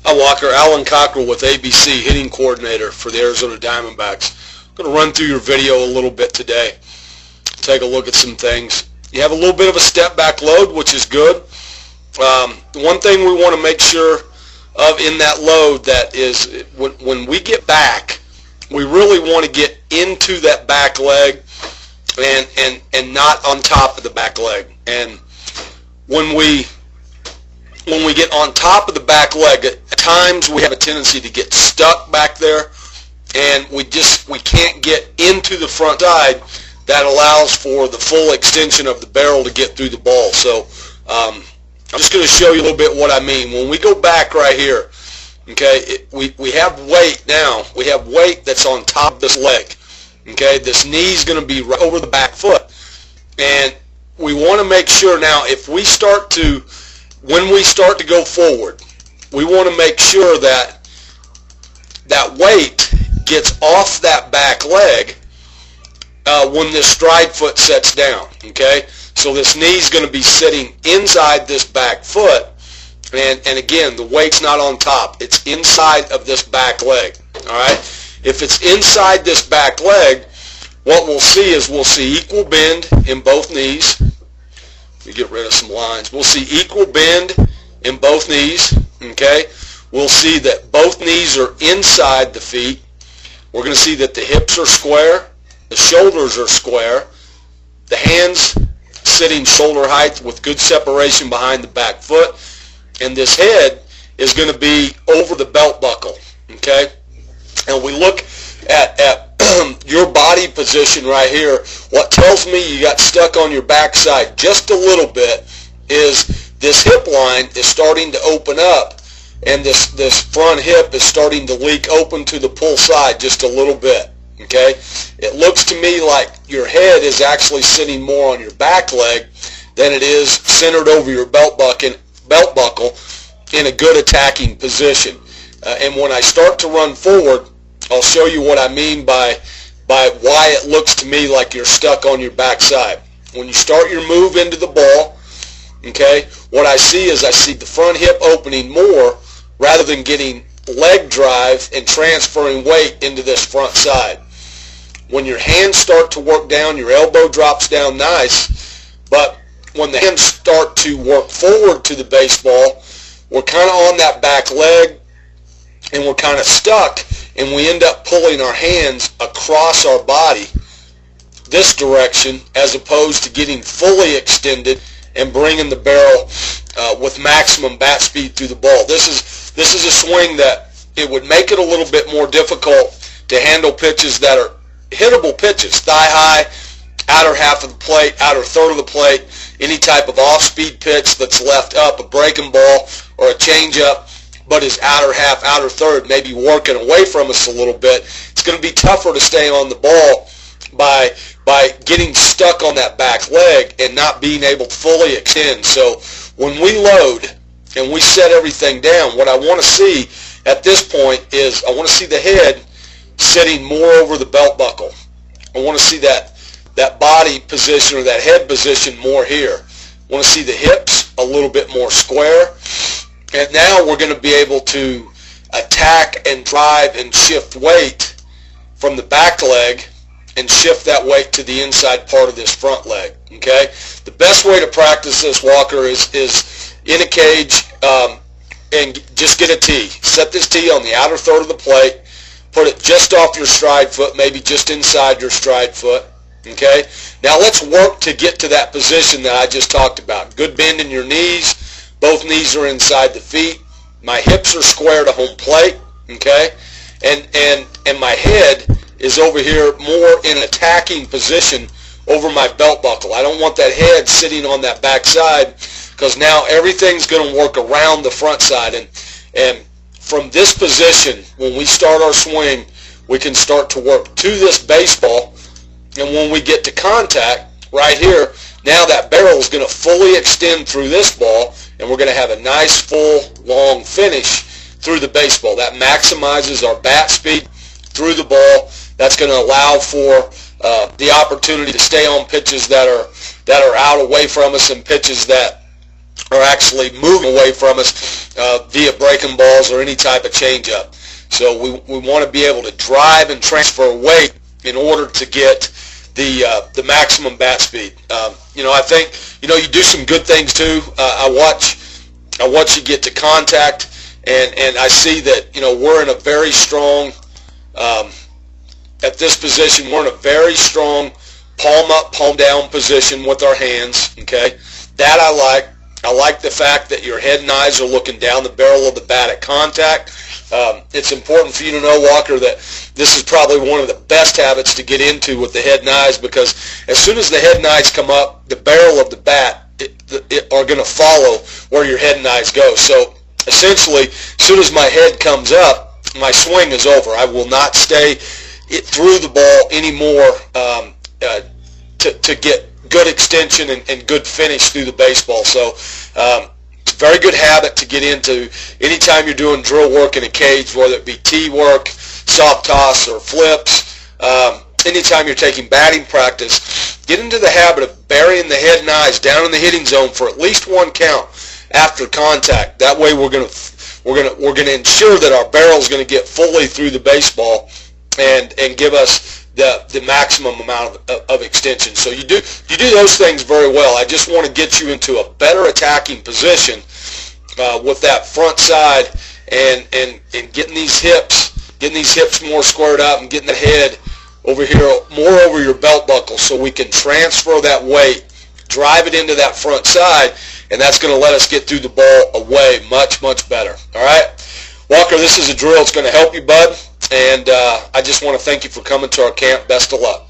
Hi Walker, Alan Cockrell with ABC, hitting coordinator for the Arizona Diamondbacks. I'm going to run through your video a little bit today, take a look at some things. You have a little bit of a step back load, which is good. One thing we want to make sure of in that load that is when we get back, we really want to get into that back leg and not on top of the back leg. And when we get on top of the back leg, at times we have a tendency to get stuck back there, and we can't get into the front side that allows for the full extension of the barrel to get through the ball. So I'm just going to show you a little bit what I mean. When we go back right here, okay, we have weight now. We have weight that's on top of this leg. Okay, this knee is going to be right over the back foot, and we want to make sure now when we start to go forward, we want to make sure that that weight gets off that back leg when this stride foot sets down, okay? So this knee is going to be sitting inside this back foot, and again, the weight's not on top. It's inside of this back leg, all right? If it's inside this back leg, what we'll see is we'll see equal bend in both knees. Let me get rid of some lines. We'll see equal bend in both knees, okay? We'll see that both knees are inside the feet. We're going to see that the hips are square, the shoulders are square, the hands sitting shoulder height with good separation behind the back foot, and this head is going to be over the belt buckle, okay? And we look at your body position right here. What tells me you got stuck on your backside just a little bit is this hip line is starting to open up, and this front hip is starting to leak open to the pull side just a little bit, okay? It looks to me like your head is actually sitting more on your back leg than it is centered over your belt buckle in a good attacking position. And when I start to run forward, I'll show you what I mean by why it looks to me like you're stuck on your backside. When you start your move into the ball, okay, what I see is I see the front hip opening more rather than getting leg drive and transferring weight into this front side. When your hands start to work down, your elbow drops down nice, but when the hands start to work forward to the baseball, we're kind of on that back leg and we're kind of stuck, and we end up pulling our hands across our body this direction as opposed to getting fully extended and bringing the barrel with maximum bat speed through the ball. This is a swing that it would make it a little bit more difficult to handle pitches that are hittable pitches, thigh high, outer half of the plate, outer third of the plate, any type of off-speed pitch that's left up, a breaking ball or a changeup, but is outer half, outer third, maybe working away from us a little bit. It's going to be tougher to stay on the ball by getting stuck on that back leg and not being able to fully extend. So when we load and we set everything down, what I want to see at this point is I want to see the head sitting more over the belt buckle. I want to see that body position or that head position more here. I want to see the hips a little bit more square. And now we're going to be able to attack and drive and shift weight from the back leg and shift that weight to the inside part of this front leg, okay? The best way to practice this, Walker, is in a cage and just get a tee. Set this tee on the outer third of the plate. Put it just off your stride foot, maybe just inside your stride foot, okay? Now let's work to get to that position that I just talked about. Good bend in your knees. Both knees are inside the feet. My hips are square to home plate, okay? And my head is over here more in an attacking position over my belt buckle. I don't want that head sitting on that back side because now everything's going to work around the front side. And from this position, when we start our swing, we can start to work to this baseball. And when we get to contact right here, now that barrel is going to fully extend through this ball, and we're going to have a nice, full, long finish through the baseball. That maximizes our bat speed through the ball. That's going to allow for the opportunity to stay on pitches that are out away from us and pitches that are actually moving away from us via breaking balls or any type of changeup. So we want to be able to drive and transfer weight in order to get the maximum bat speed. I think you do some good things too. I watch you get to contact, and I see that we're in a very strong at this position. We're in a very strong palm up, palm down position with our hands. Okay, that I like. I like the fact that your head and eyes are looking down the barrel of the bat at contact. It's important for you to know, Walker, that this is probably one of the best habits to get into with the head and eyes, because as soon as the head and eyes come up, the barrel of the bat are going to follow where your head and eyes go. So essentially, as soon as my head comes up, my swing is over. I will not stay through the ball anymore to get good extension and good finish through the baseball. So it's a very good habit to get into anytime you're doing drill work in a cage, whether it be tee work, soft toss, or flips. Anytime you're taking batting practice, get into the habit of burying the head and eyes down in the hitting zone for at least one count after contact. That way we're going to ensure that our barrel is going to get fully through the baseball and give us the maximum amount of extension. So you do those things very well. I just want to get you into a better attacking position with that front side and getting these hips more squared up and getting the head over here more over your belt buckle, so we can transfer that weight, drive it into that front side, and that's going to let us get through the ball away much, much better. All right, Walker, this is a drill. It's going to help you, bud. And I just want to thank you for coming to our camp. Best of luck.